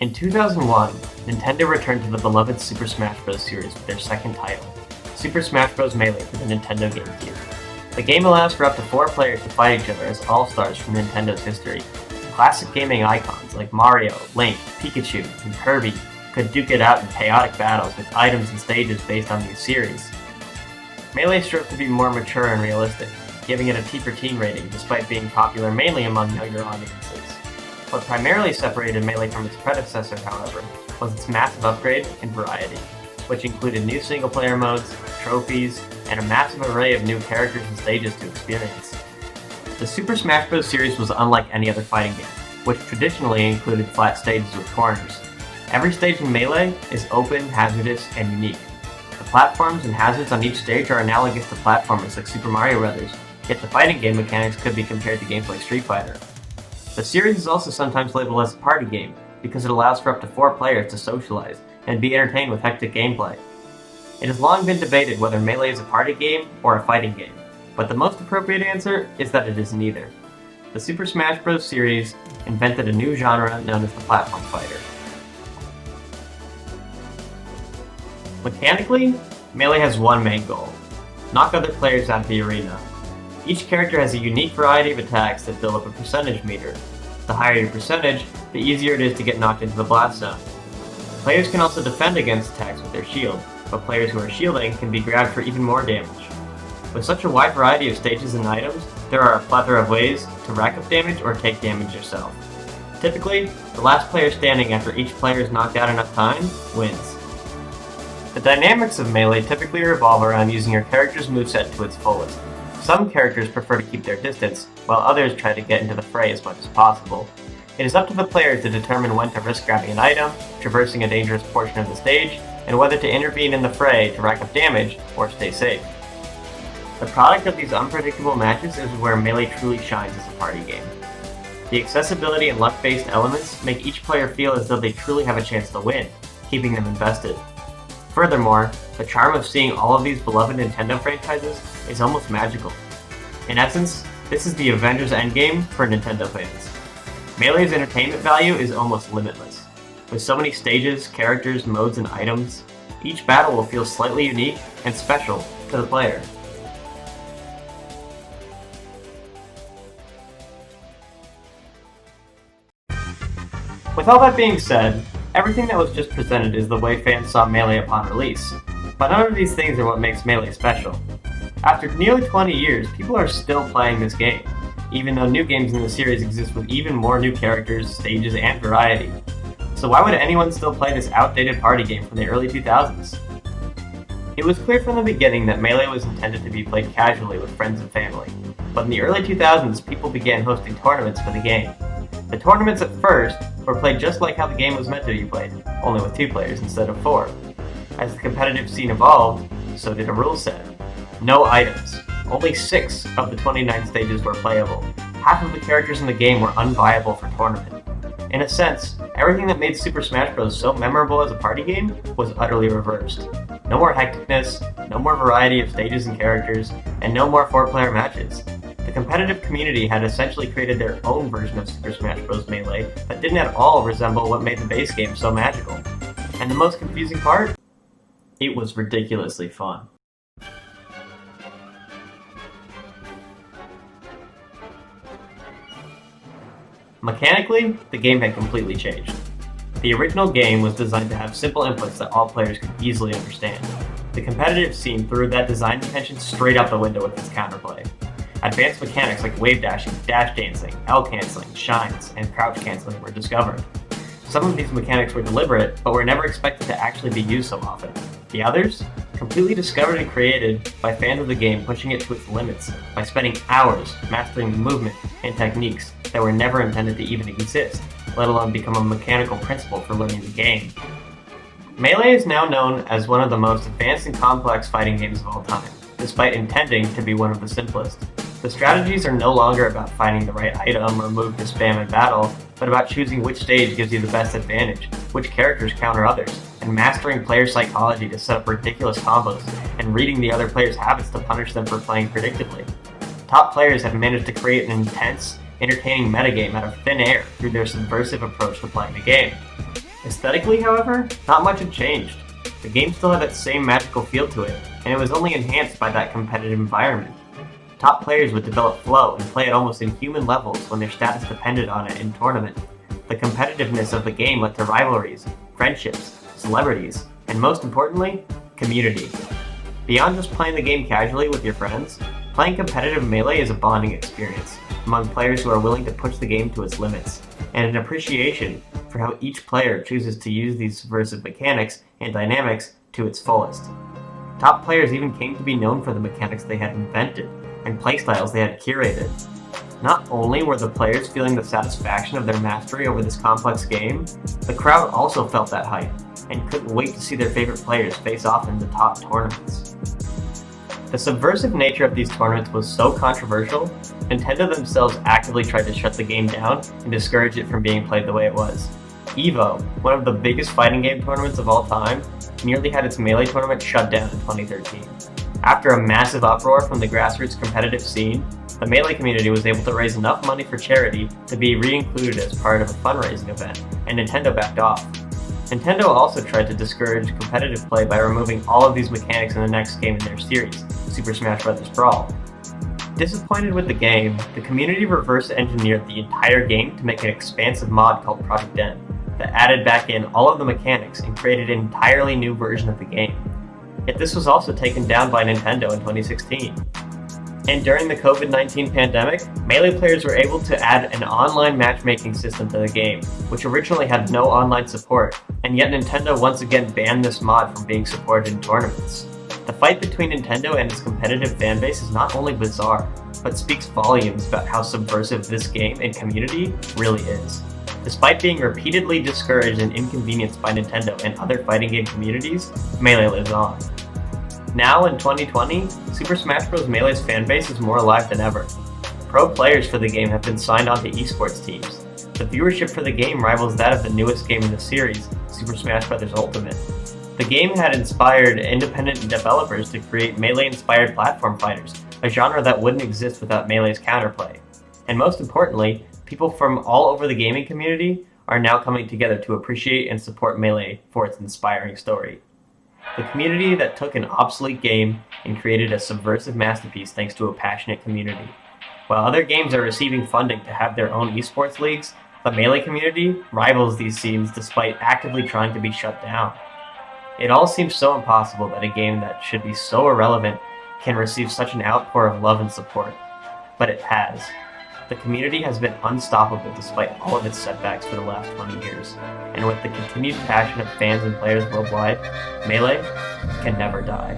In 2001, Nintendo returned to the beloved Super Smash Bros. Series with their second title, Super Smash Bros. Melee for the Nintendo Gamecube. The game allows for up to 4 players to fight each other as all-stars from Nintendo's history. Classic gaming icons like Mario, Link, Pikachu, and Kirby could duke it out in chaotic battles with items and stages based on these series. Melee strove to be more mature and realistic, giving it a T for teen rating despite being popular mainly among younger audiences. What primarily separated Melee from its predecessor, however, was its massive upgrade and variety, which included new single-player modes, trophies, and a massive array of new characters and stages to experience. The Super Smash Bros. Series was unlike any other fighting game, which traditionally included flat stages with corners. Every stage in Melee is open, hazardous, and unique. The platforms and hazards on each stage are analogous to platformers like Super Mario Bros., yet the fighting game mechanics could be compared to games like Street Fighter. The series is also sometimes labeled as a party game, because it allows for up to 4 players to socialize and be entertained with hectic gameplay. It has long been debated whether Melee is a party game or a fighting game, but the most appropriate answer is that it is neither. The Super Smash Bros. Series invented a new genre known as the platform fighter. Mechanically, Melee has one main goal: knock other players out of the arena. Each character has a unique variety of attacks that build up a percentage meter. The higher your percentage, the easier it is to get knocked into the blast zone. Players can also defend against attacks with their shield, but players who are shielding can be grabbed for even more damage. With such a wide variety of stages and items, there are a plethora of ways to rack up damage or take damage yourself. Typically, the last player standing after each player is knocked out enough time wins. The dynamics of Melee typically revolve around using your character's moveset to its fullest. Some characters prefer to keep their distance, while others try to get into the fray as much as possible. It is up to the players to determine when to risk grabbing an item, traversing a dangerous portion of the stage, and whether to intervene in the fray to rack up damage or stay safe. The product of these unpredictable matches is where Melee truly shines as a party game. The accessibility and luck-based elements make each player feel as though they truly have a chance to win, keeping them invested. Furthermore, the charm of seeing all of these beloved Nintendo franchises is almost magical. In essence, this is the Avengers Endgame for Nintendo fans. Melee's entertainment value is almost limitless. With so many stages, characters, modes, and items, each battle will feel slightly unique and special to the player. With all that being said, everything that was just presented is the way fans saw Melee upon release, but none of these things are what makes Melee special. After nearly 20 years, people are still playing this game, even though new games in the series exist with even more new characters, stages, and variety. So why would anyone still play this outdated party game from the early 2000s? It was clear from the beginning that Melee was intended to be played casually with friends and family, but in the early 2000s people began hosting tournaments for the game. The tournaments at first were played just like how the game was meant to be played, only with 2 players instead of 4. As the competitive scene evolved, so did a rule set. No items. Only 6 of the 29 stages were playable. Half of the characters in the game were unviable for tournament. In a sense, everything that made Super Smash Bros. So memorable as a party game was utterly reversed. No more hecticness, no more variety of stages and characters, and no more 4-player matches. The competitive community had essentially created their own version of Super Smash Bros. Melee that didn't at all resemble what made the base game so magical. And the most confusing part? It was ridiculously fun. Mechanically, the game had completely changed. The original game was designed to have simple inputs that all players could easily understand. The competitive scene threw that design intention straight out the window with its counterplay. Advanced mechanics like wave dashing, dash dancing, L canceling, shines, and crouch canceling were discovered. Some of these mechanics were deliberate, but were never expected to actually be used so often. The others? Completely discovered and created by fans of the game pushing it to its limits by spending hours mastering the movement and techniques that were never intended to even exist, let alone become a mechanical principle for learning the game. Melee is now known as one of the most advanced and complex fighting games of all time, despite intending to be one of the simplest. The strategies are no longer about finding the right item or move to spam in battle, but about choosing which stage gives you the best advantage, which characters counter others, and mastering player psychology to set up ridiculous combos, and reading the other players' habits to punish them for playing predictably. Top players have managed to create an intense, entertaining metagame out of thin air through their subversive approach to playing the game. Aesthetically, however, not much had changed. The game still had that same magical feel to it, and it was only enhanced by that competitive environment. Top players would develop flow and play at almost inhuman levels when their status depended on it in tournament. The competitiveness of the game led to rivalries, friendships, celebrities, and most importantly, community. Beyond just playing the game casually with your friends, playing competitive Melee is a bonding experience among players who are willing to push the game to its limits, and an appreciation for how each player chooses to use these subversive mechanics and dynamics to its fullest. Top players even came to be known for the mechanics they had invented and playstyles they had curated. Not only were the players feeling the satisfaction of their mastery over this complex game, the crowd also felt that hype and couldn't wait to see their favorite players face off in the top tournaments. The subversive nature of these tournaments was so controversial, Nintendo themselves actively tried to shut the game down and discourage it from being played the way it was. EVO, one of the biggest fighting game tournaments of all time, nearly had its Melee tournament shut down in 2013. After a massive uproar from the grassroots competitive scene, the Melee community was able to raise enough money for charity to be re-included as part of a fundraising event, and Nintendo backed off. Nintendo also tried to discourage competitive play by removing all of these mechanics in the next game in their series, Super Smash Bros. Brawl. Disappointed with the game, the community reverse engineered the entire game to make an expansive mod called Project N that added back in all of the mechanics and created an entirely new version of the game. Yet this was also taken down by Nintendo in 2016. And during the COVID-19 pandemic, Melee players were able to add an online matchmaking system to the game, which originally had no online support, and yet Nintendo once again banned this mod from being supported in tournaments. The fight between Nintendo and its competitive fanbase is not only bizarre, but speaks volumes about how subversive this game and community really is. Despite being repeatedly discouraged and inconvenienced by Nintendo and other fighting game communities, Melee lives on. Now in 2020, Super Smash Bros. Melee's fanbase is more alive than ever. Pro players for the game have been signed onto esports teams. The viewership for the game rivals that of the newest game in the series, Super Smash Bros. Ultimate. The game had inspired independent developers to create Melee-inspired platform fighters, a genre that wouldn't exist without Melee's counterplay. And most importantly, people from all over the gaming community are now coming together to appreciate and support Melee for its inspiring story. The community that took an obsolete game and created a subversive masterpiece thanks to a passionate community. While other games are receiving funding to have their own esports leagues, the Melee community rivals these scenes despite actively trying to be shut down. It all seems so impossible that a game that should be so irrelevant can receive such an outpour of love and support. But it has. The community has been unstoppable despite all of its setbacks for the last 20 years, and with the continued passion of fans and players worldwide, Melee can never die.